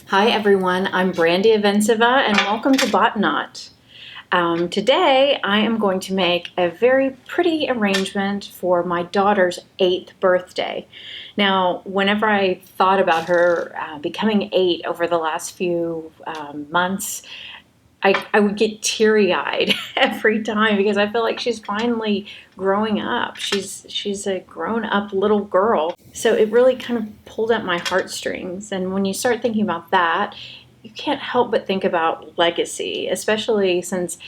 Hi everyone, I'm Brandy Obvintseva and welcome to Botanaut. Today I am going to make a very pretty arrangement for my daughter's 8th birthday. Now, whenever I thought about her becoming 8 over the last few months, I would get teary-eyed every time because I feel like she's finally growing up. She's a grown-up little girl. So it really kind of pulled at my heartstrings. And when you start thinking about that, you can't help but think about legacy, especially since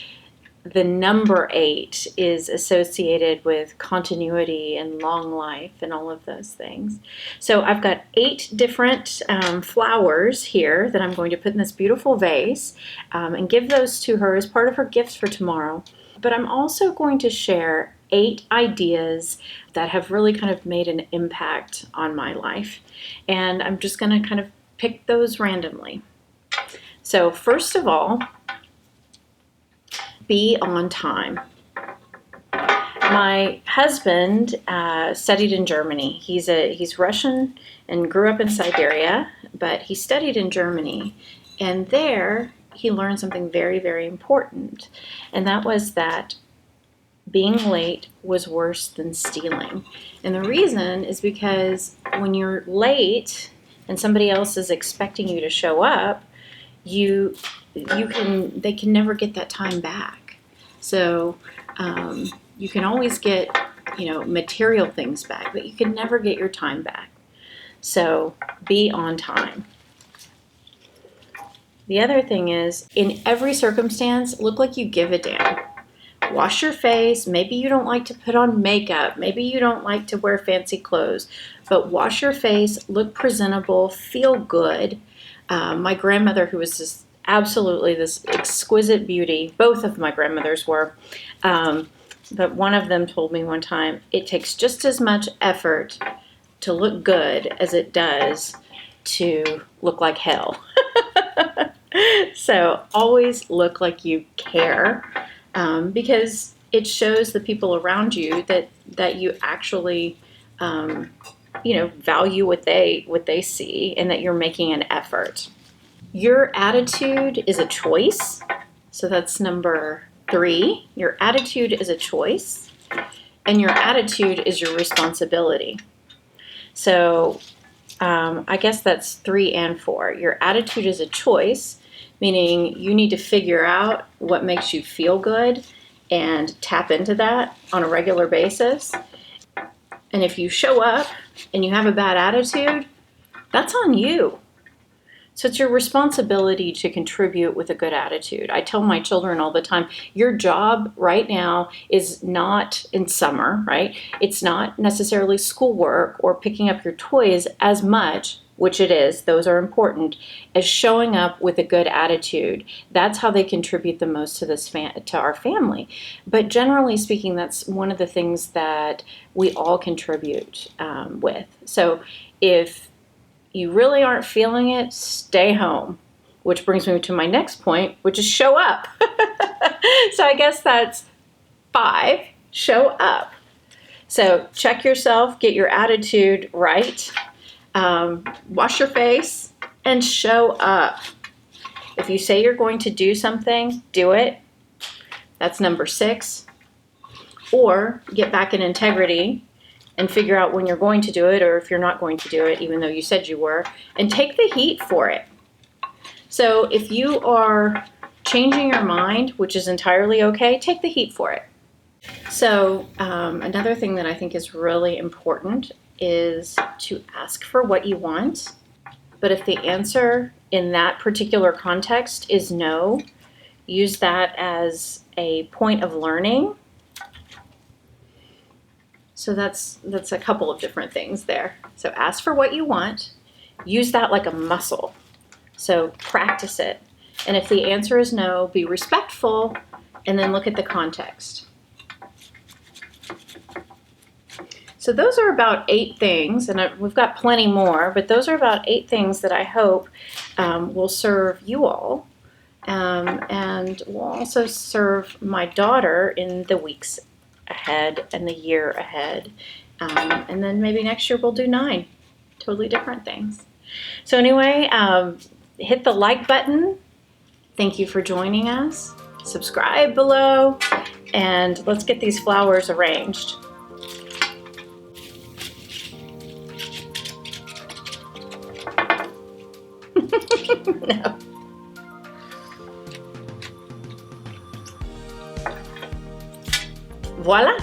the number 8 is associated with continuity and long life and all of those things. So I've got 8 different flowers here that I'm going to put in this beautiful vase and give those to her as part of her gifts for tomorrow. But I'm also going to share 8 ideas that have really kind of made an impact on my life. And I'm just going to kind of pick those randomly. So first of all, be on time. My husband studied in Germany. He's Russian and grew up in Siberia, but he studied in Germany. And there he learned something very, very important. And that was that being late was worse than stealing. And the reason is because when you're late and somebody else is expecting you to show up, they can never get that time back. So you can always get, material things back, but you can never get your time back. So be on time. The other thing is, in every circumstance, look like you give a damn. Wash your face. Maybe you don't like to put on makeup. Maybe you don't like to wear fancy clothes, but wash your face, look presentable, feel good. My grandmother, who was this exquisite beauty, both of my grandmothers were, but one of them told me one time, it takes just as much effort to look good as it does to look like hell. So always look like you care, because it shows the people around you that you actually value what they see and that you're making an effort. Your attitude is a choice. So that's number 3. Your attitude is a choice, and your attitude is your responsibility. So I guess that's 3 and 4. Your attitude is a choice, meaning you need to figure out what makes you feel good and tap into that on a regular basis. And if you show up and you have a bad attitude, that's on you. So it's your responsibility to contribute with a good attitude. I tell my children all the time, your job right now is not in summer, right? It's not necessarily schoolwork or picking up your toys as much, which it is, those are important, as showing up with a good attitude. That's how they contribute the most to our family. But generally speaking, that's one of the things that we all contribute with. So if you really aren't feeling it, stay home. Which brings me to my next point, which is show up. So I guess that's 5, show up. So check yourself, get your attitude right, wash your face, and show up. If you say you're going to do something, do it. That's number 6. Or get back in integrity and figure out when you're going to do it, or if you're not going to do it, even though you said you were, and take the heat for it. So if you are changing your mind, which is entirely okay, take the heat for it. So another thing that I think is really important is to ask for what you want. But if the answer in that particular context is no, use that as a point of learning. So that's a couple of different things there. So ask for what you want. Use that like a muscle. So practice it. And if the answer is no, be respectful and then look at the context. So those are about 8 things, and we've got plenty more, but those are about 8 things that I hope will serve you all, and will also serve my daughter in the weeks ahead and the year ahead. And then maybe next year we'll do 9 totally different things. So anyway, hit the like button. Thank you for joining us. Subscribe below, and let's get these flowers arranged. No. Voila!